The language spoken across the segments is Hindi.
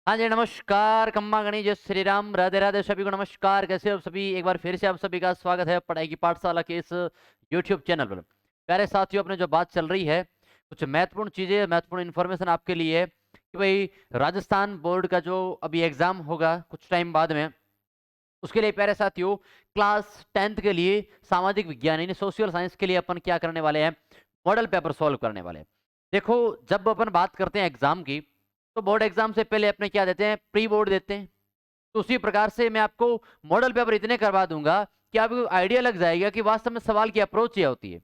हाँ जी, नमस्कार, खम्मा गणी, जय श्री राम, राधे राधे सभी को नमस्कार। कैसे हो आप सभी? एक बार फिर से आप सभी का स्वागत है पढ़ाई की पाठशाला के इस यूट्यूब चैनल पर। प्यारे साथियों, अपने जो बात चल रही है, कुछ महत्वपूर्ण चीज़ें, महत्वपूर्ण इन्फॉर्मेशन आपके लिए है कि भाई राजस्थान बोर्ड का जो अभी एग्ज़ाम होगा कुछ टाइम बाद में, उसके लिए प्यारे साथियों क्लास 10th के लिए सामाजिक विज्ञान यानी सोशल साइंस के लिए अपन क्या करने वाले हैं, मॉडल पेपर सॉल्व करने वाले हैं। देखो, जब अपन बात करते हैं एग्जाम की, तो बोर्ड एग्जाम से पहले अपने क्या देते हैं, प्री बोर्ड देते हैं। तो उसी प्रकार से मैं आपको मॉडल पेपर इतने करवा दूंगा कि आपको आइडिया लग जाएगा कि वास्तव में सवाल की अप्रोच क्या होती है।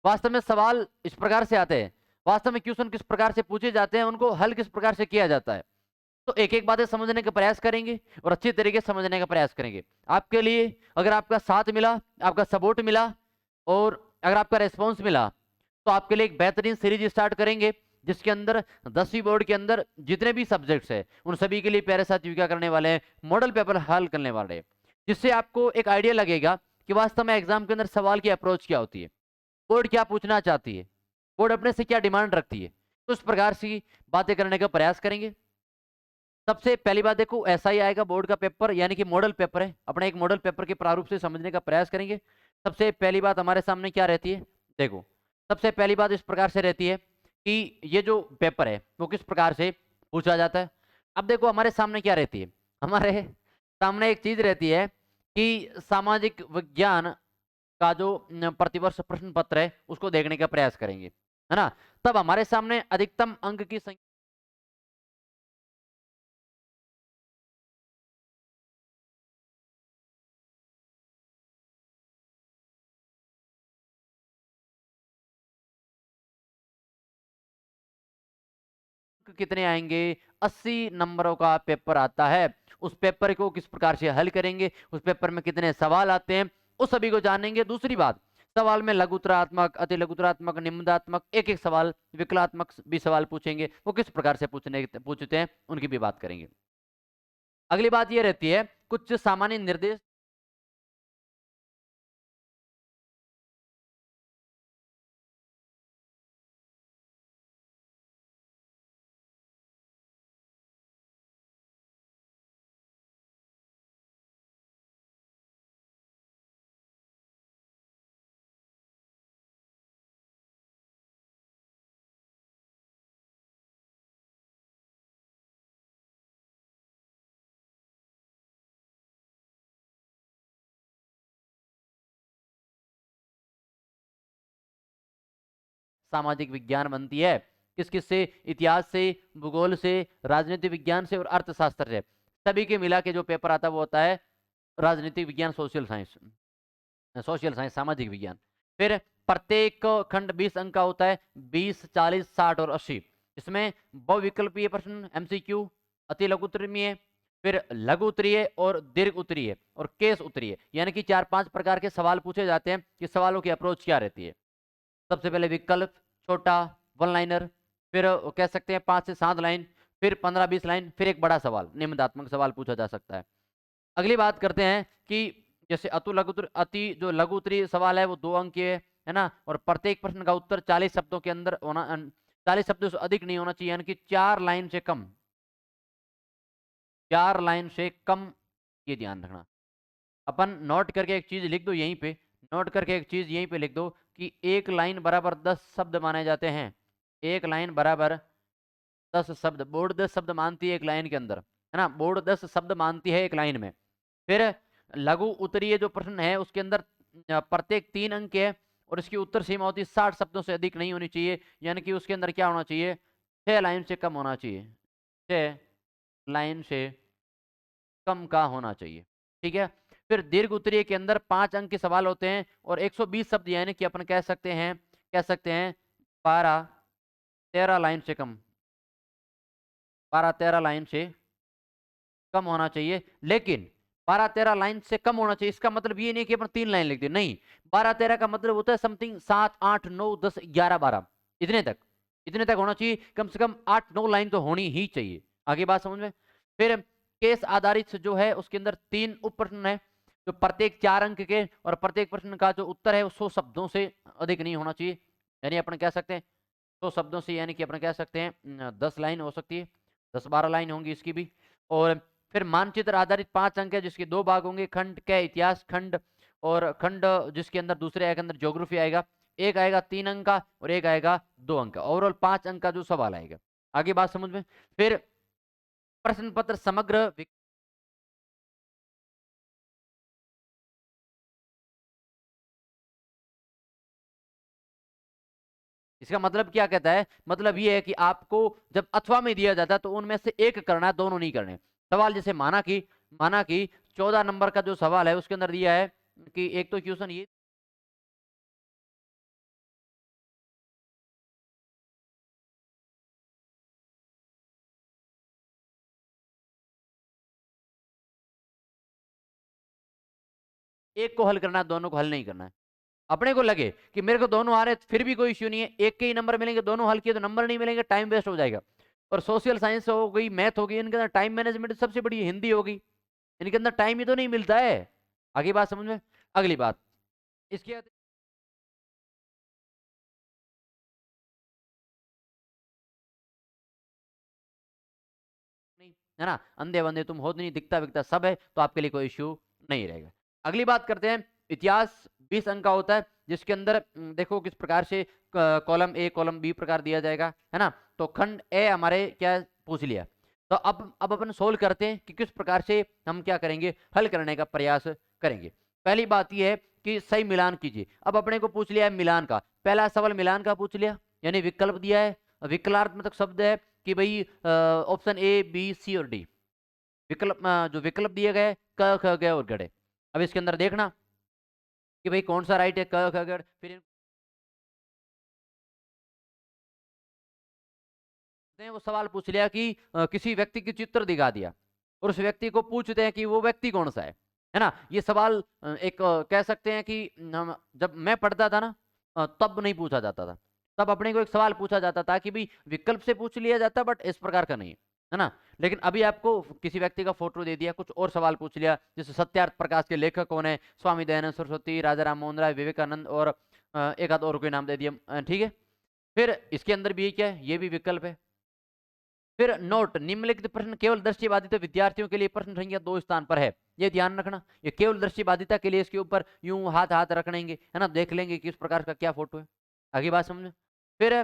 वास्तव में सवाल इस प्रकार से आते हैं, वास्तव में क्वेश्चन किस प्रकार से पूछे जाते हैं, उनको हल किस प्रकार से किया जाता है। तो एक-एक बातें समझने का प्रयास करेंगे और अच्छी तरीके से समझने का प्रयास करेंगे। आपके लिए अगर आपका साथ मिला, आपका सपोर्ट मिला और अगर आपका रिस्पॉन्स मिला, तो आपके लिए एक बेहतरीन सीरीज स्टार्ट करेंगे, जिसके अंदर 10वीं बोर्ड के अंदर जितने भी सब्जेक्ट्स हैं, उन सभी के लिए प्यारे साथियों क्या करने वाले हैं, मॉडल पेपर हल करने वाले हैं। जिससे आपको एक आइडिया लगेगा कि वास्तव में एग्जाम के अंदर सवाल की अप्रोच क्या होती है, बोर्ड क्या पूछना चाहती है, बोर्ड अपने से क्या डिमांड रखती है। तो उस प्रकार की बातें करने का प्रयास करेंगे। सबसे पहली बात देखो, ऐसा ही आएगा बोर्ड का पेपर, यानी कि मॉडल पेपर है। अपने एक मॉडल पेपर के प्रारूप से समझने का प्रयास करेंगे। सबसे पहली बात हमारे सामने क्या रहती है, देखो, सबसे पहली बात इस प्रकार से रहती है कि ये जो पेपर है वो किस प्रकार से पूछा जाता है। अब देखो, हमारे सामने क्या रहती है, हमारे सामने एक चीज रहती है कि सामाजिक विज्ञान का जो प्रतिवर्ष प्रश्न पत्र है उसको देखने का प्रयास करेंगे, है ना। तब हमारे सामने अधिकतम अंक की संख्या कितने आएँगे? 80 नंबरों का पेपर आता है। उस पेपर को किस प्रकार से हल करेंगे, उस पेपर में कितने सवाल आते हैं, उस सभी को जानेंगे। दूसरी बात, सवाल में लघुत्तरात्मक, अति लघुत्तरात्मक, निम्नात्मक, एक-एक सवाल, विकलात्मक भी सवाल पूछेंगे। वो किस प्रकार से पूछते हैं, उनकी भी बात करेंगे। अगली बात ये रहती है, कुछ सामान्य निर्देश सामाजिक विज्ञान बनती है। किस-किस से? इतिहास से, भूगोल से, राजनीति विज्ञान से और अर्थशास्त्र से। सभी के मिला के जो पेपर आता है वो होता है राजनीतिक विज्ञान, सोशल साइंस। सोशल साइंस, सामाजिक विज्ञान। फिर प्रत्येक खंड 20 अंक का होता है, 20, 40, 60 और 80। इसमें बहुविकल्पीय प्रश्न, एमसीक्यू, अति लघु उत्तरीय, फिर लघु उत्तरीय और दीर्घ उत्तरीय और केस उत्तरीय, यानी कि 4-5 प्रकार के सवाल पूछे जाते हैं कि सवालों की अप्रोच क्या रहती है। सबसे पहले विकल्प, छोटा, वन लाइनर, फिर कह सकते हैं 5 से 7 लाइन, फिर 15-20 लाइन, फिर एक बड़ा सवाल, निबंधात्मक सवाल पूछा जा सकता है। अगली बात करते हैं कि जैसे अति जो लघु उत्तरीय सवाल है वो 2 अंक के है ना, और प्रत्येक प्रश्न का उत्तर 40 शब्दों के अंदर होना, 40 शब्दों से अधिक नहीं होना चाहिए, यानी कि 4 लाइन से कम, 4 लाइन से कम, ये ध्यान रखना। अपन नोट करके एक चीज लिख दो यहीं पे, नोट करके एक चीज यहीं पे लिख दो कि एक लाइन बराबर 10 शब्द माने जाते हैं। एक लाइन बराबर 10 शब्द, बोर्ड 10 शब्द मानती है एक लाइन के अंदर, है ना, बोर्ड 10 शब्द मानती है एक लाइन में। फिर लघु उत्तरीय जो प्रश्न है उसके अंदर प्रत्येक 3 अंक है और इसकी उत्तर सीमा होती है 60 शब्दों से अधिक नहीं होनी चाहिए, यानी कि उसके अंदर क्या होना चाहिए, 6 लाइन से कम होना चाहिए, 6 लाइन से कम का होना चाहिए। ठीक है। फिर दीर्घ उत्तरीय के अंदर 5 अंक के सवाल होते हैं और 120 शब्द, यानी कि अपन कह सकते हैं 12-13 लाइन से कम, 12-13 लाइन से कम होना चाहिए। लेकिन 12-13 लाइन से कम होना चाहिए, इसका मतलब ये नहीं कि अपन 3 लाइन लिख दें, नहीं। 12-13 का मतलब होता है समथिंग 7, 8, 9, 10, 11, 12, इतने तक, इतने तक होना चाहिए। कम से कम 8-9 लाइन तो होनी ही चाहिए। आगे बात समझ में? फिर केस आधारित जो है उसके अंदर 3 उप प्रश्न है, जो प्रत्येक 4 अंक के, और प्रत्येक प्रश्न का जो उत्तर है वो 100 शब्दों से अधिक नहीं होना चाहिए। यानी अपन कह सकते हैं 100 शब्दों से, यानी कि अपन कह सकते हैं 10 लाइन हो सकती है। 10-12 लाइन होंगी इसकी भी। और फिर मानचित्र आधारित 5 अंक है जिसके 2 भाग होंगे, खंड के इतिहास खंड और खंड जिसके अंदर दूसरे के अंदर ज्योग्राफी आएगा। एक आएगा 3 अंक का और एक आएगा 2 अंक का, ओवरऑल 5 अंक का जो सवाल आएगा। आगे बात समझ में। फिर प्रश्न पत्र समग्र इसका मतलब क्या कहता है, मतलब ये है कि आपको जब अथवा में दिया जाता है तो उनमें से एक करना है, दोनों नहीं करने। सवाल जैसे माना कि 14 नंबर का जो सवाल है उसके अंदर दिया है कि एक तो क्वेश्चन ये एक को हल करना है, दोनों को हल नहीं करना है। अपने को लगे कि मेरे को दोनों आ रहे फिर भी कोई इश्यू नहीं है, एक के ही नंबर मिलेंगे, दोनों हल किए तो नंबर नहीं मिलेंगे, टाइम वेस्ट हो जाएगा। और सोशल साइंस हो गई, मैथ हो गई, इनके अंदर टाइम मैनेजमेंट सबसे बड़ी, हिंदी हो गई, इनके अंदर टाइम ही तो नहीं मिलता है। आगे बात समझ में। अगली बात इसके बाद नहीं है ना, अंधे बंधे तुम हो नहीं, दिखता विकता सब है, तो आपके लिए कोई इश्यू नहीं रहेगा। अगली बात करते हैं, इतिहास 20 अंक का होता है जिसके अंदर देखो किस प्रकार से कॉलम ए कॉलम बी प्रकार दिया जाएगा, है ना। तो खंड ए हमारे क्या पूछ लिया, तो अब अपन सोल्व करते हैं कि किस प्रकार से हम क्या करेंगे, हल करने का प्रयास करेंगे। पहली बात यह है कि सही मिलान कीजिए। अब अपने को पूछ लिया है मिलान का, पहला सवाल मिलान का पूछ लिया, यानी विकल्प दिया है, विकलात्मक शब्द है कि भाई ऑप्शन ए बी सी और डी। विकल्प जो विकल्प दिए गए क ख ग और गड़े। अब इसके अंदर देखना कि भाई कौन सा राइट है, क ख गड़। फिर वो सवाल पूछ लिया कि किसी व्यक्ति की चित्र दिखा दिया और उस व्यक्ति को पूछते हैं कि वो व्यक्ति कौन सा है ना। ये सवाल एक कह सकते हैं कि जब मैं पढ़ता था ना तब नहीं पूछा जाता था, तब अपने को एक सवाल पूछा जाता था कि भाई विकल्प से पूछ लिया जाता, बट इस प्रकार का नहीं है ना। लेकिन अभी आपको किसी व्यक्ति का फोटो दे दिया, कुछ और सवाल पूछ लिया, जैसे सत्यार्थ प्रकाश के लेखक कौन है, स्वामी दयानंद सरस्वती, राजा राम मोहन राय, विवेकानंद, और एक आध और कोई नाम दे दिया, ठीक है। फिर इसके अंदर भी क्या है, ये भी विकल्प है। फिर नोट, निम्नलिखित प्रश्न केवल दृष्टिबाधित विद्यार्थियों के लिए प्रश्न संख्या 2 स्थान पर है, ये ध्यान रखना। ये केवल दृष्टिबाधिता के लिए, इसके ऊपर यूं हाथ हाथ रख लेंगे, है ना, देख लेंगे किस प्रकार का क्या फोटो है। आगे बात समझ। फिर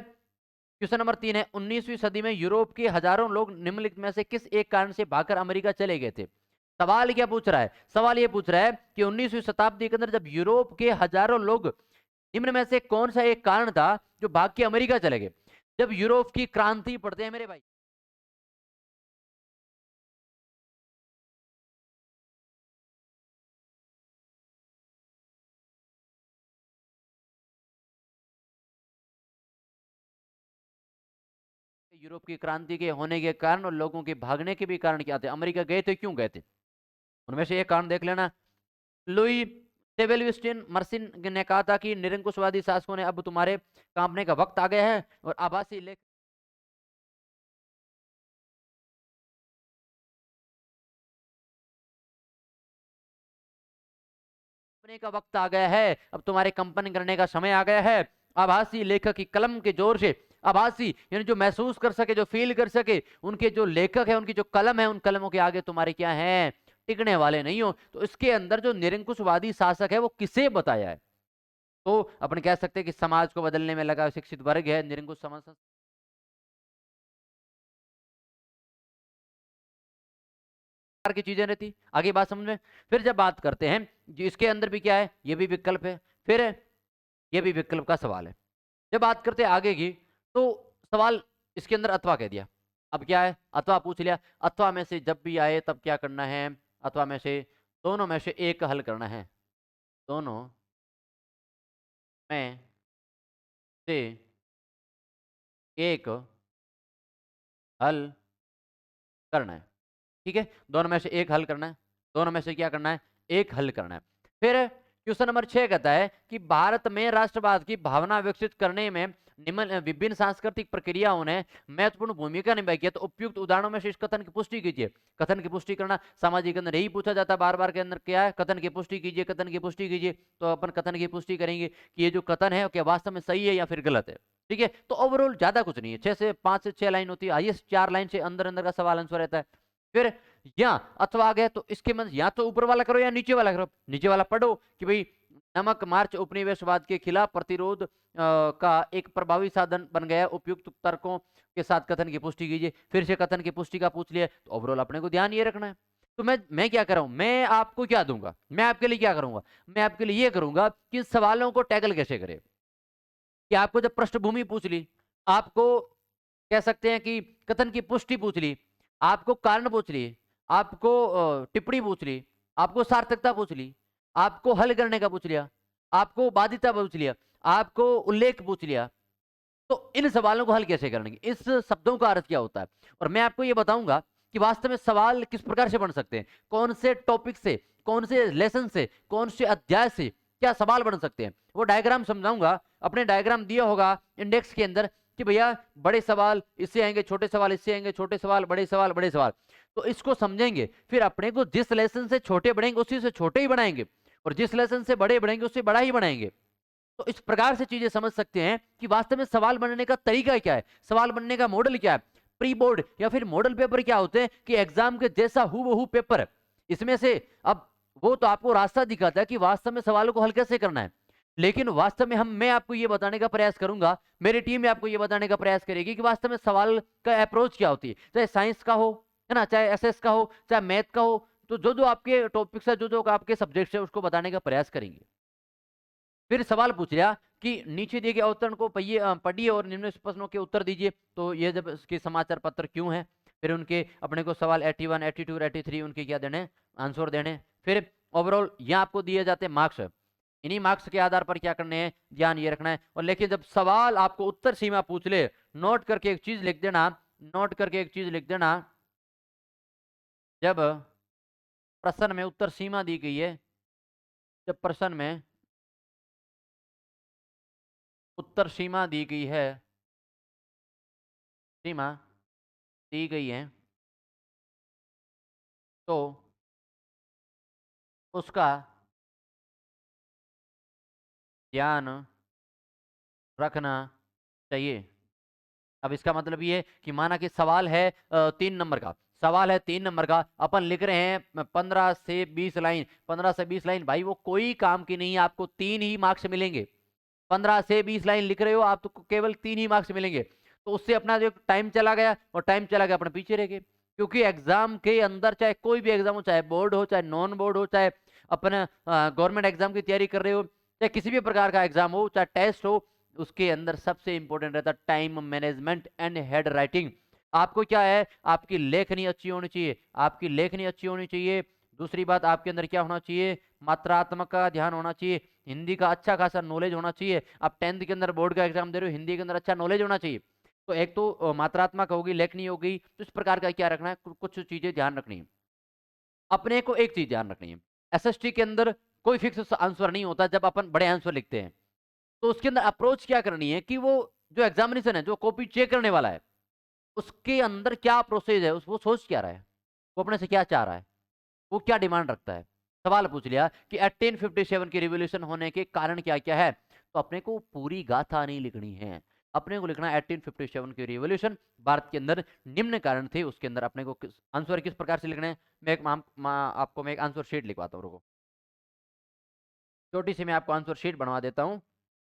क्वेश्चन नंबर 3 है, 19वीं सदी में यूरोप के हजारों लोग निम्नलिखित में से किस एक कारण से भागकर अमेरिका चले गए थे। सवाल क्या पूछ रहा है, सवाल ये पूछ रहा है कि 19वीं शताब्दी के अंदर जब यूरोप के हजारों लोग, निम्न में से कौन सा एक कारण था जो भाग के अमेरिका चले गए। जब यूरोप की क्रांति पढ़ते हैं मेरे भाई, यूरोप की क्रांति के होने के कारण और लोगों के भागने के भी कारण क्या थे, अमेरिका गए थे क्यों गए थे, उनमें से एक कारण देख लेना। लुई सेबेल्युस्टिन मर्सिन ने कहा था कि निरंकुशवादी शासकों ने अब तुम्हारे कांपने का वक्त आ गया है, और आभासी लेख कांपने का वक्त आ गया है, अब तुम्हारे कंपन करने का समय आ गया है। आभासी लेखक की कलम के जोर से, आभासी यानी जो महसूस कर सके, जो फील कर सके, उनके जो लेखक है, उनकी जो कलम है, उन कलमों के आगे तुम्हारे क्या है, टिकने वाले नहीं हो। तो इसके अंदर जो निरंकुशवादी शासक है वो किसे बताया है, तो अपन कह सकते हैं कि समाज को बदलने में लगा शिक्षित वर्ग है निरंकुश समाज की चीजें रहती। आगे बात समझ में। फिर जब बात करते हैं जो इसके अंदर भी क्या है, ये भी विकल्प है, फिर ये भी विकल्प का सवाल है। जब बात करते हैं आगे की, तो सवाल इसके अंदर अथवा कह दिया। अब क्या है, अथवा पूछ लिया, अथवा में से जब भी आए तब क्या करना है, अथवा में से दोनों में से एक हल करना है, दोनों में से एक हल करना है, ठीक है। दोनों में से एक हल करना है, दोनों में से क्या करना है, एक हल करना है। फिर क्वेश्चन नंबर 6 कहता है कि भारत में राष्ट्रवाद की भावना विकसित करने में निम्न विभिन्न सांस्कृतिक प्रक्रियाओं ने महत्वपूर्ण भूमिका निभाई है, तो उपयुक्त उदाहरणों में से इस कथन की पुष्टि कीजिए। कथन की पुष्टि करना सामाजिक के अंदर यही पूछा जाता है बार बार के अंदर, क्या है, कथन की पुष्टि कीजिए, कथन की पुष्टि कीजिए। तो अपन कथन की पुष्टि करेंगे कि ये जो कथन है क्या वास्तव में सही है या फिर गलत है। ठीक है। तो ओवरऑल ज्यादा कुछ नहीं है, 5 से 6 लाइन होती है, हाईएस्ट 4 लाइन से अंदर अंदर का सवाल आंसर रहता है। फिर या अथवा आ गया तो इसके मन या तो ऊपर वाला करो या नीचे वाला करो। नीचे वाला पढ़ो कि भाई नमक मार्च उपनिवेशवाद के खिलाफ प्रतिरोध का एक प्रभावी साधन बन गया, उपयुक्त तर्कों के साथ कथन की पुष्टि कीजिए। फिर से कथन की पुष्टि का पूछ लिया, तो ओवरऑल अपने को ध्यान ये रखना है। तो मैं क्या कर रहा हूं, मैं आपको क्या दूंगा, मैं आपके लिए क्या करूंगा, मैं आपके लिए ये करूंगा कि सवालों को टैकल कैसे करें। कि आपको जब पृष्ठभूमि पूछ ली, आपको कह सकते हैं कि कथन की पुष्टि पूछ ली, आपको कारण पूछ ली, आपको टिप्पणी पूछ ली, आपको सार्थकता पूछ ली, आपको हल करने का पूछ लिया, आपको बाधिता पूछ लिया, आपको उल्लेख पूछ लिया, तो इन सवालों को हल कैसे करेंगे, इस शब्दों का अर्थ क्या होता है। और मैं आपको ये बताऊंगा कि वास्तव में सवाल किस प्रकार से बन सकते हैं, कौन से टॉपिक से, कौन से लेसन से, कौन से अध्याय से क्या सवाल बन सकते हैं, वो डायग्राम समझाऊंगा। अपने डायग्राम दिया होगा इंडेक्स के अंदर कि भैया बड़े सवाल इससे आएंगे, छोटे सवाल इससे आएंगे, छोटे सवाल बड़े सवाल बड़े सवाल। तो इसको समझेंगे, फिर अपने को जिस लेसन से छोटे बढ़ेंगे उसी से छोटे ही बनाएंगे, और जिस लेसन से बड़े बढ़ेंगे उससे बड़ा ही बनाएंगे। तो इस प्रकार से चीजें समझ सकते हैं कि वास्तव में सवाल बनने का तरीका क्या है, सवाल बनने का मॉडल क्या है। प्री बोर्ड या फिर मॉडल पेपर क्या होते हैं कि एग्जाम के जैसा हूबहू पेपर, इसमें से अब वो तो आपको रास्ता दिखाता है कि वास्तव में सवालों को हल कैसे करना है, लेकिन वास्तव में मैं आपको ये बताने का प्रयास करूंगा, मेरी टीम में आपको ये बताने का प्रयास करेगी कि वास्तव में सवाल का अप्रोच क्या होती है, चाहे साइंस का हो, है ना, चाहे एसएस का हो, चाहे मैथ का हो। तो जो जो आपके टॉपिक्स है, जो जो आपके सब्जेक्ट्स है, उसको बताने का प्रयास करेंगे। फिर सवाल पूछ लिया कि नीचे दिए गए अवतरण को पढ़िए और निम्नलिखित प्रश्नों के उत्तर दीजिए। तो ये जब इसके समाचार पत्र क्यों हैं, फिर उनके अपने को सवाल 81, 82, 83 उनके क्या देने, आंसर देने। फिर ओवरऑल यहाँ आपको दिए जाते हैं मार्क्स, इन्हीं मार्क्स के आधार पर क्या करने हैं, ध्यान ये रखना है। और लेकिन जब सवाल आपको उत्तर सीमा पूछ ले, नोट करके एक चीज लिख देना, नोट करके एक चीज लिख देना, जब प्रश्न में उत्तर सीमा दी गई है, जब प्रश्न में उत्तर सीमा दी गई है, सीमा दी गई है, तो उसका ध्यान रखना चाहिए। अब इसका मतलब ये कि माना कि सवाल है 3 नंबर का, सवाल है 3 नंबर का, अपन लिख रहे हैं 15 से 20 लाइन, 15 से 20 लाइन, भाई वो कोई काम की नहीं है, आपको 3 ही मार्क्स मिलेंगे। 15 से 20 लाइन लिख रहे हो आप, तो केवल 3 ही मार्क्स मिलेंगे। तो उससे अपना जो टाइम चला गया, और टाइम चला गया, अपने पीछे रह गए। क्योंकि एग्जाम के अंदर चाहे कोई भी एग्जाम हो, चाहे बोर्ड हो, चाहे नॉन बोर्ड हो, चाहे अपना गवर्नमेंट एग्जाम की तैयारी कर रहे हो, चाहे किसी भी प्रकार का एग्जाम हो, चाहे टेस्ट हो, उसके अंदर सबसे इंपॉर्टेंट रहता है time management and head writing. आपको क्या है, आपकी लेखनी अच्छी होनी चाहिए, आपकी लेखनी अच्छी होनी चाहिए। दूसरी बात, आपके अंदर क्या होना चाहिए, मात्रात्मक का ध्यान होना चाहिए, हिंदी का अच्छा खासा नॉलेज होना चाहिए। आप 10th के अंदर बोर्ड का एग्जाम दे रहे हो, हिंदी के अंदर अच्छा नॉलेज होना चाहिए। तो एक तो मात्रात्मक होगी, लेखनी होगी, तो इस प्रकार का क्या रखना है, कुछ चीजें ध्यान रखनी है। अपने को एक चीज ध्यान रखनी है, एसएसटी के अंदर कोई फिक्स आंसर नहीं होता। जब अपन बड़े आंसर लिखते हैं, तो उसके अंदर अप्रोच क्या करनी है कि वो जो एग्जामिनेशन है, जो कॉपी चेक करने वाला है, उसके अंदर क्या प्रोसेस है, वो सोच क्या रहा है, वो अपने से क्या चाह रहा है, वो क्या डिमांड रखता है। सवाल पूछ लिया कि 1857 की रिवॉल्यूशन होने के कारण क्या क्या है, तो अपने को पूरी गाथा नहीं लिखनी है, अपने को लिखना है 1857 की रिवॉल्यूशन, भारत के अंदर निम्न कारण थे। उसके अंदर अपने को आंसर किस प्रकार से लिखना है, मैं एक आपको मैं एक आंसर शीट लिखवाता हूँ, रुको, छोटी सी मैं आपको आंसर शीट बनवा देता हूँ।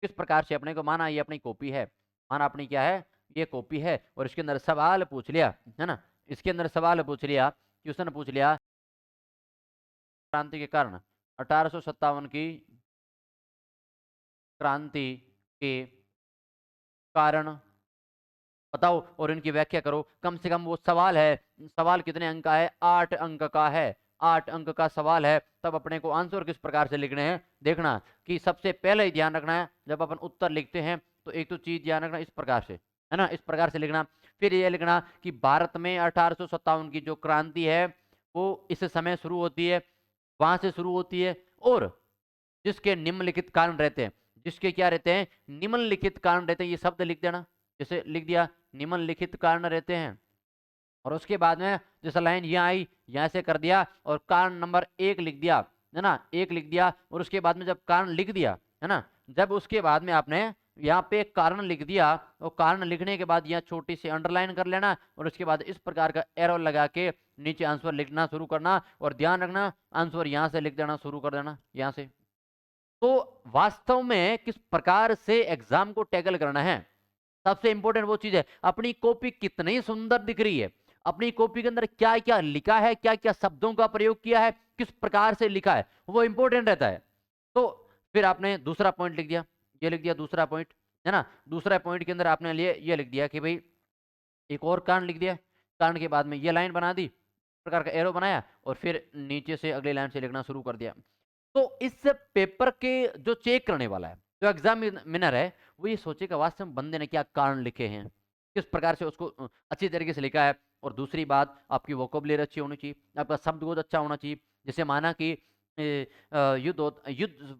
किस प्रकार से अपने को, माना ये अपनी कॉपी है, माना अपनी क्या है, ये कॉपी है, और इसके अंदर सवाल पूछ लिया, है ना, इसके अंदर सवाल पूछ लिया कि उसने पूछ लिया क्रांति के कारण, 1857 की क्रांति के कारण बताओ और इनकी व्याख्या करो। कम से कम वो सवाल है, सवाल कितने अंक का है, 8 अंक का है, 8 अंक का सवाल है। तब अपने को आंसर किस प्रकार से लिखने हैं, देखना कि सबसे पहले ही ध्यान रखना है, जब अपन उत्तर लिखते हैं तो एक तो चीज ध्यान रखना, इस प्रकार से, है ना, इस प्रकार से लिखना। फिर ये लिखना कि भारत में 1857 की जो क्रांति है वो इस समय शुरू होती है, वहां से शुरू होती है, और जिसके निम्नलिखित कारण रहते हैं, जिसके क्या रहते हैं, निम्नलिखित कारण रहते हैं, ये शब्द लिख देना, जैसे लिख दिया निम्नलिखित कारण रहते हैं। और उसके बाद में जैसा लाइन यहाँ आई, यहाँ से कर दिया और कारण नंबर 1 लिख दिया, है ना, 1 लिख दिया। और उसके बाद में जब कारण लिख दिया, है ना, जब उसके बाद में आपने यहाँ पे एक कारण लिख दिया, और कारण लिखने के बाद यहाँ छोटी सी अंडरलाइन कर लेना, और उसके बाद इस प्रकार का एरो लगा के नीचे आंसर लिखना शुरू करना, और ध्यान रखना आंसर यहाँ से लिख देना शुरू कर देना यहाँ से। तो वास्तव में किस प्रकार से एग्जाम को टैकल करना है, सबसे इंपॉर्टेंट वो चीज है अपनी कॉपी कितनी सुंदर दिख रही है, अपनी कॉपी के अंदर क्या क्या लिखा है, क्या क्या शब्दों का प्रयोग किया है, किस प्रकार से लिखा है, वो इंपॉर्टेंट रहता है। तो फिर आपने दूसरा पॉइंट लिख दिया, ये लिख दिया दूसरा पॉइंट, है ना। दूसरा पॉइंट के अंदर आपने लिए ये लिख दिया कि भाई एक और कारण लिख दिया, कारण के बाद में ये लाइन बना दी, इस प्रकार का एरो बनाया, और फिर नीचे से अगली लाइन से लिखना शुरू कर दिया। तो इस पेपर के जो चेक करने वाला है, जो एग्जामिनर है, वो ये सोचेगा वास्तव में बंदे ने क्या कारण लिखे हैं, किस प्रकार से उसको अच्छी तरीके से लिखा है। और दूसरी बात, आपकी वोकैबुलरी अच्छी होनी चाहिए, आपका शब्दकोश अच्छा होना चाहिए। जैसे माना कि युद्ध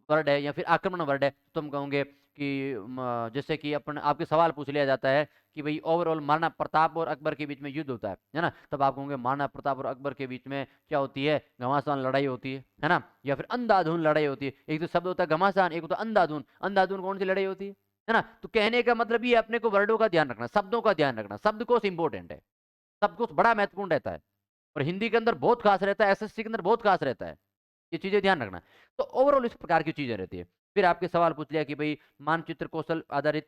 वर्ड है या फिर आक्रमण वर्ड है, तो हम कहोगे कि जैसे कि अपन आपके सवाल पूछ लिया जाता है कि भाई ओवरऑल महाराणा प्रताप और अकबर के बीच में युद्ध होता है ना, तब आप कहोगे महाराणा प्रताप और अकबर के बीच में क्या होती है, घमासान लड़ाई होती है ना, या फिर अंधाधुन लड़ाई होती है। एक तो शब्द होता है घमासान, एक होता है अंधाधुन। अंधाधुन कौन सी लड़ाई होती है ना। तो कहने का मतलब ये अपने को वर्डों का ध्यान रखना, शब्दों का ध्यान रखना, शब्दकोश इंपॉर्टेंट है, शब्दकोश बड़ा महत्वपूर्ण रहता है, और हिंदी के अंदर बहुत खास रहता है, एसएससी के अंदर बहुत खास रहता है, ये चीजें ध्यान रखना। तो ओवरऑल इस प्रकार की चीजें रहती है। फिर आपके सवाल पूछ लिया कि भाई मानचित्र कौशल आधारित,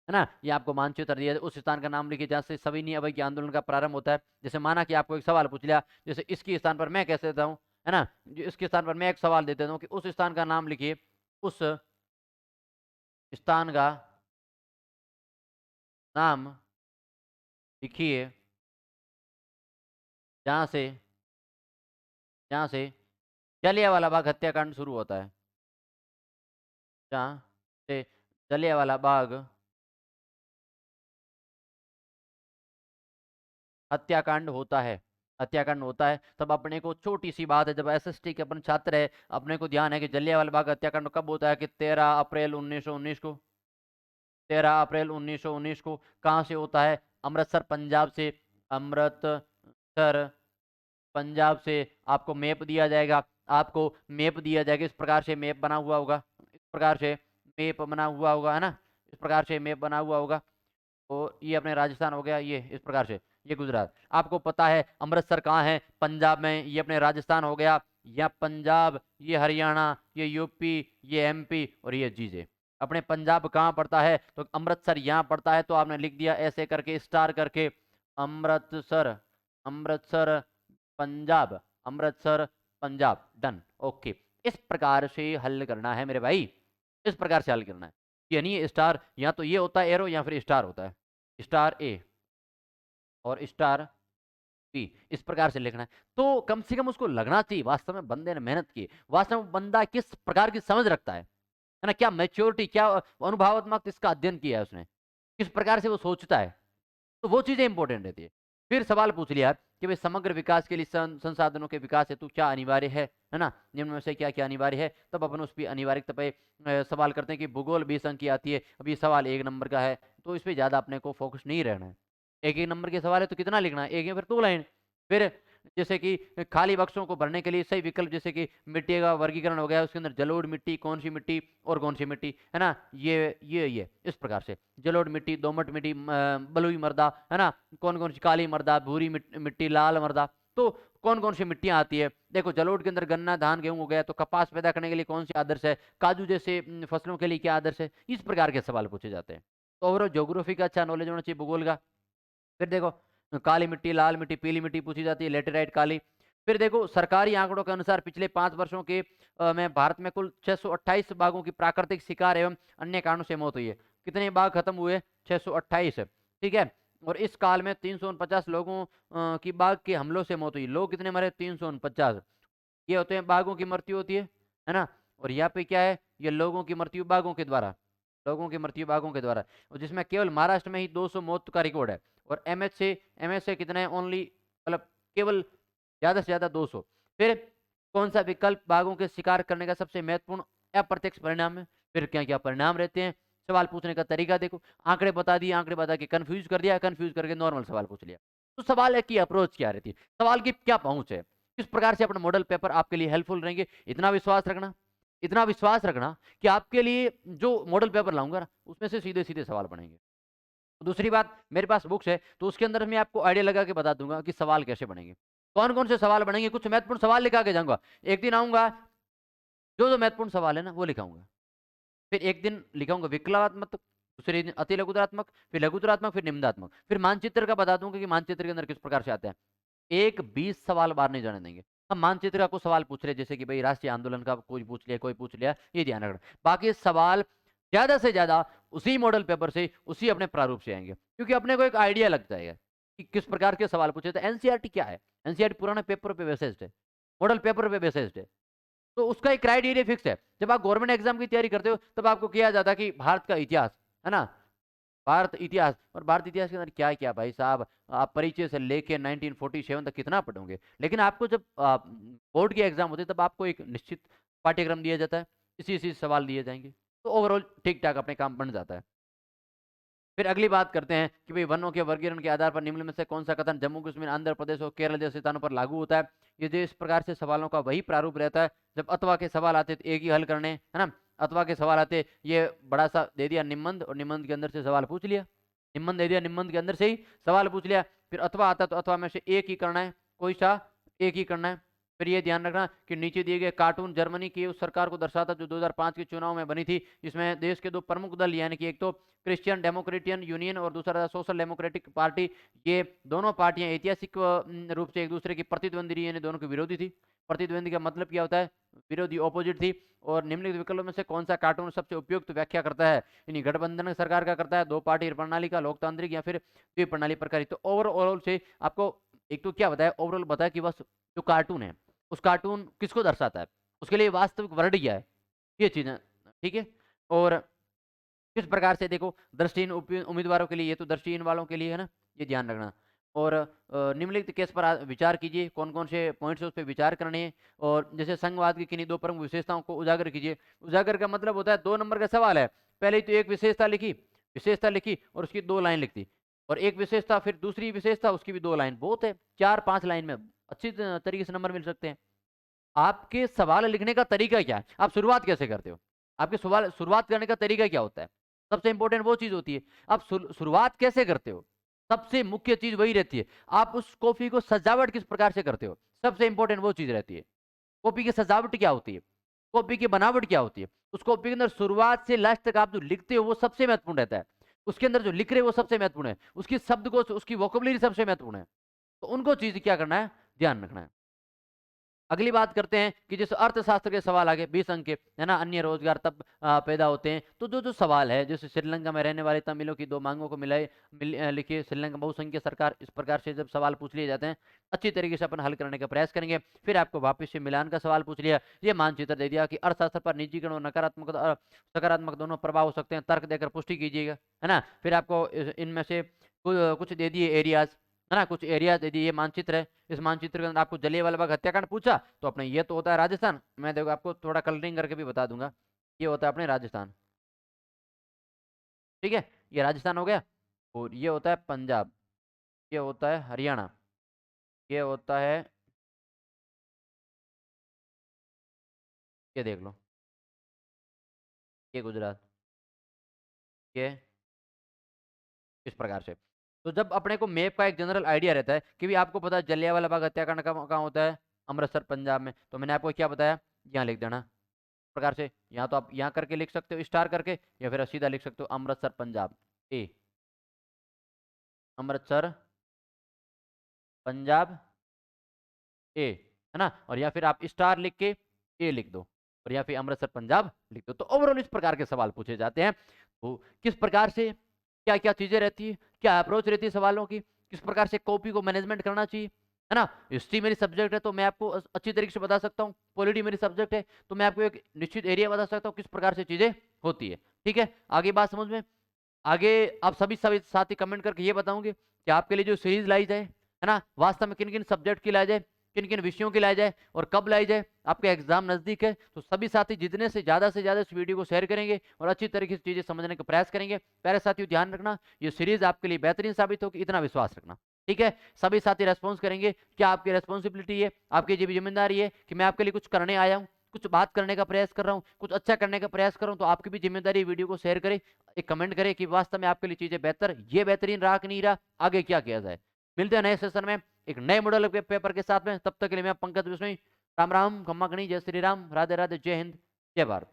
है ना, ये आपको मानचित्र दिया, उस स्थान का नाम लिखिए जहां से सविनय अवज्ञा आंदोलन का प्रारंभ होता है। जैसे माना कि आपको एक सवाल पूछ लिया, जैसे इसके स्थान पर मैं कैसे देता हूँ, है ना, इसके स्थान पर मैं एक सवाल दे देता हूँ कि उस स्थान का नाम लिखिए, उस स्थान का नाम लिखिए जहां से जहां से जलियांवाला बाग हत्याकांड शुरू होता है, जहां से जलियांवाला बाग हत्याकांड होता है, हत्याकांड होता है। तब अपने को छोटी सी बात है, जब एसएसटी के अपन छात्र है, अपने को ध्यान है कि जलियांवाला बाग हत्याकांड कब होता है, कि 13 अप्रैल 1919 को, 13 अप्रैल 1919 को। कहाँ से होता है, अमृतसर पंजाब से, अमृतसर पंजाब से। आपको मैप दिया जाएगा, आपको मैप दिया जाएगा, इस प्रकार से मैप बना हुआ होगा, इस प्रकार से मैप बना हुआ होगा, है ना, इस प्रकार से मैप बना हुआ होगा। और ये अपने राजस्थान हो गया, ये इस प्रकार से, ये गुजरात। आपको पता है अमृतसर कहाँ है, पंजाब में, ये अपने राजस्थान हो गया, या पंजाब, ये हरियाणा, ये यूपी, ये एमपी, और ये चीजें। अपने पंजाब कहाँ पड़ता है, तो अमृतसर यहाँ पड़ता है, तो आपने लिख दिया ऐसे करके स्टार करके, अमृतसर, अमृतसर पंजाब, अमृतसर पंजाब, डन, ओके। इस प्रकार से हल करना है मेरे भाई, इस प्रकार से हल करना है। ये नहीं है स्टार, या तो ये होता है एरो, या फिर स्टार होता है, स्टार ए और स्टार बी, इस प्रकार से लिखना है। तो कम से कम उसको लगना चाहिए वास्तव में बंदे ने मेहनत की, वास्तव में बंदा किस प्रकार की समझ रखता है ना, क्या मैच्योरिटी, क्या अनुभवात्मक इसका अध्ययन किया है उसने, किस प्रकार से वो सोचता है, तो वो चीजें इंपॉर्टेंट रहती है। फिर सवाल पूछ लिया कि भाई समग्र विकास के लिए संसाधनों के विकास हेतु क्या अनिवार्य है ना, निम्न में से क्या क्या अनिवार्य है। तब अपन उस पर अनिवार्यता पे सवाल करते हैं कि भूगोल 20 अंक की आती है। अब ये सवाल 1 नंबर का है, तो इस पर ज्यादा अपने को फोकस नहीं रहना है। एक एक नंबर के सवाल है तो कितना लिखना है, एक या फिर 2 लाइन। फिर जैसे कि खाली बक्सों को भरने के लिए सही विकल्प, जैसे कि मिट्टी का वर्गीकरण हो गया, उसके अंदर जलोढ़ मिट्टी, कौन सी मिट्टी और कौन सी मिट्टी, है ना, ये इस प्रकार से जलोढ़ मिट्टी, दोमट मिट्टी, बलुई मृदा, है ना, कौन कौन सी काली मृदा, भूरी मिट्टी, लाल मृदा। तो कौन कौन सी मिट्टियां आती है, देखो जलोढ़ के अंदर गन्ना, धान, गेहूं हो गया, तो कपास पैदा करने के लिए कौन सी आदर्श है, काजू जैसे फसलों के लिए क्या आदर्श है। इस प्रकार के सवाल पूछे जाते हैं। तो ओवरऑल ज्योग्राफी का अच्छा नॉलेज होना चाहिए, भूगोल का। फिर देखो काली मिट्टी, लाल मिट्टी, पीली मिट्टी पूछी जाती है, लेटेराइट काली। फिर देखो सरकारी आंकड़ों के अनुसार पिछले 5 वर्षों के में भारत में कुल 628 बाघों की प्राकृतिक शिकार एवं अन्य कारणों से मौत हुई है। कितने बाघ खत्म हुए, 628, ठीक है। और इस काल में 349 लोगों की बाघ के हमलों से मौत हुई। लोग कितने मरे, 349। ये होते हैं बाघों की मृत्यु होती है ना। और यहाँ पे क्या है, ये लोगों की मृत्यु बाघों के द्वारा, लोगों की मृत्यु बाघों के द्वारा, और जिसमें केवल महाराष्ट्र में ही 200 मौत का रिकॉर्ड है। और एमएच से कितने, ओनली, मतलब केवल ज्यादा से ज्यादा 200। फिर कौन सा विकल्प बाघों के शिकार करने का सबसे महत्वपूर्ण अप्रत्यक्ष परिणाम है। फिर क्या क्या परिणाम रहते हैं, सवाल पूछने का तरीका देखो, आंकड़े बता दिए, आंकड़े बता के कंफ्यूज कर दिया, कंफ्यूज करके नॉर्मल सवाल पूछ लिया। तो सवाल की अप्रोच क्या रहती है, सवाल की क्या पहुंच है, किस प्रकार से अपने मॉडल पेपर आपके लिए हेल्पफुल रहेंगे, इतना विश्वास रखना। इतना विश्वास रखना कि आपके लिए जो मॉडल पेपर लाऊंगा ना उसमें से सीधे सीधे सवाल बनेंगे। दूसरी बात, मेरे पास बुक्स है तो उसके अंदर मैं आपको आइडिया लगा के बता दूंगा कि सवाल कैसे बनेंगे, कौन कौन से सवाल बनेंगे। कुछ महत्वपूर्ण सवाल लिखा के जाऊंगा। एक दिन आऊंगा, जो जो महत्वपूर्ण सवाल है ना वो लिखाऊंगा। फिर एक दिन लिखाऊंगा विकलात्मक, दूसरे दिन अति लघुतरात्मक, फिर लघुतरात्मक, फिर निम्नात्मक, फिर मानचित्र का बता दूंगा कि मानचित्र के अंदर किस प्रकार से आते हैं। एक 20 सवाल बाहर नहीं जाने देंगे। हम मानचित्र का कुछ सवाल पूछ रहे जैसे कि भाई राष्ट्रीय आंदोलन का कोई पूछ लिया, कोई पूछ लिया, ये ध्यान रखना। बाकी सवाल ज्यादा से ज्यादा उसी मॉडल पेपर से, उसी अपने प्रारूप से आएंगे, क्योंकि अपने को एक आइडिया लग जाएगा कि किस प्रकार के सवाल पूछे। तो एनसीईआरटी क्या है? एनसीईआरटी पुराने पेपर पे बेस्ड है, मॉडल पेपर पे बेस्ड है। तो उसका एक क्राइटेरिया फिक्स है। जब आप गवर्नमेंट एग्जाम की तैयारी करते हो तब आपको किया जाता है कि भारत का इतिहास, है ना, भारत इतिहास, और भारत इतिहास के अंदर क्या क्या भाई साहब, आप परिचय से लेके 1947 तक कितना पढ़ोगे। लेकिन आपको जब बोर्ड की एग्जाम होती है तब आपको एक निश्चित पाठ्यक्रम दिया जाता है, इसी इसी सवाल दिए जाएंगे, तो ओवरऑल ठीक ठाक अपने काम बन जाता है। फिर अगली बात करते हैं कि भाई वनों के वर्गीकरण के आधार पर निम्न में से कौन सा कथन जम्मू कश्मीर, आंध्र प्रदेश और केरल जैसे स्थानों पर लागू होता है। ये जो इस प्रकार से सवालों का वही प्रारूप रहता है। जब अथवा के सवाल आते तो एक ही हल करने, है ना, अथवा के सवाल आते ये बड़ा सा दे दिया निम्बंध, और निम्बंध के अंदर से सवाल पूछ लिया, निम्बंध दे दिया, निम्बंध के अंदर से ही सवाल पूछ लिया। फिर अथवा आता तो अथवा में से एक ही करना है, कोई सा एक ही करना है। फिर ये ध्यान रखना कि नीचे दिए गए कार्टून जर्मनी की उस सरकार को दर्शाता जो 2005 के चुनाव में बनी थी, जिसमें देश के दो प्रमुख दल यानी कि एक तो क्रिश्चियन डेमोक्रेटियन यूनियन और दूसरा सोशल डेमोक्रेटिक पार्टी, ये दोनों पार्टियां ऐतिहासिक रूप से एक दूसरे की प्रतिद्वंदी रही, यानी दोनों की विरोधी थी। प्रतिद्वंदी का मतलब क्या होता है? विरोधी, ऑपोजिट थी। और निम्नलिखित विकल्पों में से कौन सा कार्टून सबसे उपयुक्त व्याख्या करता है? यानी गठबंधन सरकार का करता है, दो पार्टी प्रणाली का, लोकतांत्रिक, या फिर द्विप्रणाली प्रकार। तो ओवरऑल से आपको एक तो क्या बताया, ओवरऑल बताया कि बस जो कार्टून है उस कार्टून किसको दर्शाता है, उसके लिए वास्तविक वर्ड क्या है, ये चीजें, ठीक है। और किस प्रकार से देखो दृष्टिहीन उम्मीदवारों के लिए, ये तो दृष्टिहीन वालों के लिए है ना, ये ध्यान रखना। और निम्नलिखित केस पर विचार कीजिए, कौन कौन से पॉइंट्स उस पर विचार करने हैं। और जैसे संघवाद की किन्हीं दो प्रमुख विशेषताओं को उजागर कीजिए। उजागर का मतलब होता है 2 नंबर का सवाल है, पहले तो एक विशेषता लिखी, विशेषता लिखी और उसकी 2 लाइन लिख दी, और एक विशेषता फिर दूसरी विशेषता उसकी भी 2 लाइन, बहुत है, 4-5 लाइन में अच्छी तरीके से नंबर मिल सकते हैं। आपके सवाल लिखने का तरीका क्या है, आप शुरुआत कैसे करते हो, आपके सवाल शुरुआत करने का तरीका क्या होता है, सबसे इंपॉर्टेंट वो चीज होती है। आप शुरुआत कैसे करते हो, सबसे मुख्य चीज वही रहती है। आप उस कॉपी को सजावट किस प्रकार से करते हो, सबसे इंपॉर्टेंट वो चीज रहती है। कॉपी की सजावट क्या होती है, कॉपी की बनावट क्या होती है, उस कॉपी के अंदर शुरुआत से लास्ट तक आप जो लिखते हो वो सबसे महत्वपूर्ण रहता है। उसके अंदर जो लिख रहे हो वो सबसे महत्वपूर्ण है, उसकी शब्द को, उसकी वोकेबुलरी सबसे महत्वपूर्ण है। तो उनको चीज क्या करना है, ध्यान रखना है। अगली बात करते हैं कि जैसे अर्थशास्त्र के सवाल आगे 20 अंक के, है ना, अन्य रोजगार तब पैदा होते हैं। तो जो जो सवाल है, जैसे श्रीलंका में रहने वाले तमिलों की 2 मांगों को मिलाए लिखिए, श्रीलंका बहुसंख्यक सरकार, इस प्रकार से जब सवाल पूछ लिए जाते हैं अच्छी तरीके से अपन हल करने का प्रयास करेंगे। फिर आपको वापस से मिलान का सवाल पूछ लिया, ये मानचित्र दे दिया कि अर्थशास्त्र पर निजीकरण और नकारात्मक सकारात्मक दोनों प्रभाव हो सकते हैं, तर्क देकर पुष्टि कीजिएगा, है ना। फिर आपको इनमें से कुछ दे दिए एरियाज, है ना, कुछ एरिया दे दिए, ये मानचित्र है। इस मानचित्र के अंदर आपको जलियांवाला बाग हत्याकांड पूछा तो अपने ये तो होता है राजस्थान, मैं देखो आपको थोड़ा कलरिंग करके भी बता दूंगा, ये होता है अपने राजस्थान, ठीक है, ये राजस्थान हो गया। और ये होता है पंजाब, ये होता है हरियाणा, ये होता है, ये देख लो, ये गुजरात, ये इस प्रकार से। तो जब अपने को मैप का एक जनरल आइडिया रहता है कि भी आपको पता है जलियांवाला बाग हत्याकांड कहाँ होता है, अमृतसर पंजाब में, तो मैंने आपको क्या बताया, यहाँ लिख देना प्रकार से। यहाँ तो आप यहाँ करके लिख सकते हो स्टार करके, या फिर सीधा लिख सकते हो अमृतसर पंजाब, ए, अमृतसर पंजाब ए, है ना, और या फिर आप स्टार लिख के ए लिख दो, और या फिर अमृतसर पंजाब लिख दो। तो ओवरऑल इस प्रकार के सवाल पूछे जाते हैं। तो किस प्रकार से क्या क्या चीजें रहती है, क्या अप्रोच रहती है सवालों की, किस प्रकार से कॉपी को मैनेजमेंट करना चाहिए, है ना। हिस्ट्री मेरी सब्जेक्ट है तो मैं आपको अच्छी तरीके से बता सकता हूँ, पॉलिटी मेरी सब्जेक्ट है तो मैं आपको एक निश्चित एरिया बता सकता हूँ किस प्रकार से चीजें होती है, ठीक है। आगे बात समझ में, आगे आप सभी साथी कमेंट करके ये बताओगे कि आपके लिए जो सीरीज लाई जाए, है ना, वास्तव में किन किन सब्जेक्ट की लाई जाए, किन किन विषयों की लाई जाए और कब लाई जाए। आपका एग्जाम नजदीक है तो सभी साथी जितने से ज्यादा इस वीडियो को शेयर करेंगे और अच्छी तरीके से चीजें समझने का प्रयास करेंगे। प्यारे साथियों ध्यान रखना, ये सीरीज आपके लिए बेहतरीन साबित होगी, इतना विश्वास रखना, ठीक है। सभी साथी रेस्पॉन्स करेंगे, क्या आपकी रेस्पॉन्सिबिलिटी है, आपकी ये भी जिम्मेदारी है कि मैं आपके लिए कुछ करने आया हूँ, कुछ बात करने का प्रयास कर रहा हूँ, कुछ अच्छा करने का प्रयास कर रहा हूँ, तो आपकी भी जिम्मेदारी है वीडियो को शेयर करें, एक कमेंट करें कि वास्तव में आपके लिए चीजें बेहतर, ये बेहतरीन रहा कि नहीं रहा, आगे क्या किया जाए। मिलते हैं नए सेशन में एक नए मॉडल के पेपर के साथ में। तब तक के लिए मैं पंकज बिश्नोई, राम राम, खम्मा गणी, जय श्री राम, राधे राधे, जय हिंद, जय भारत।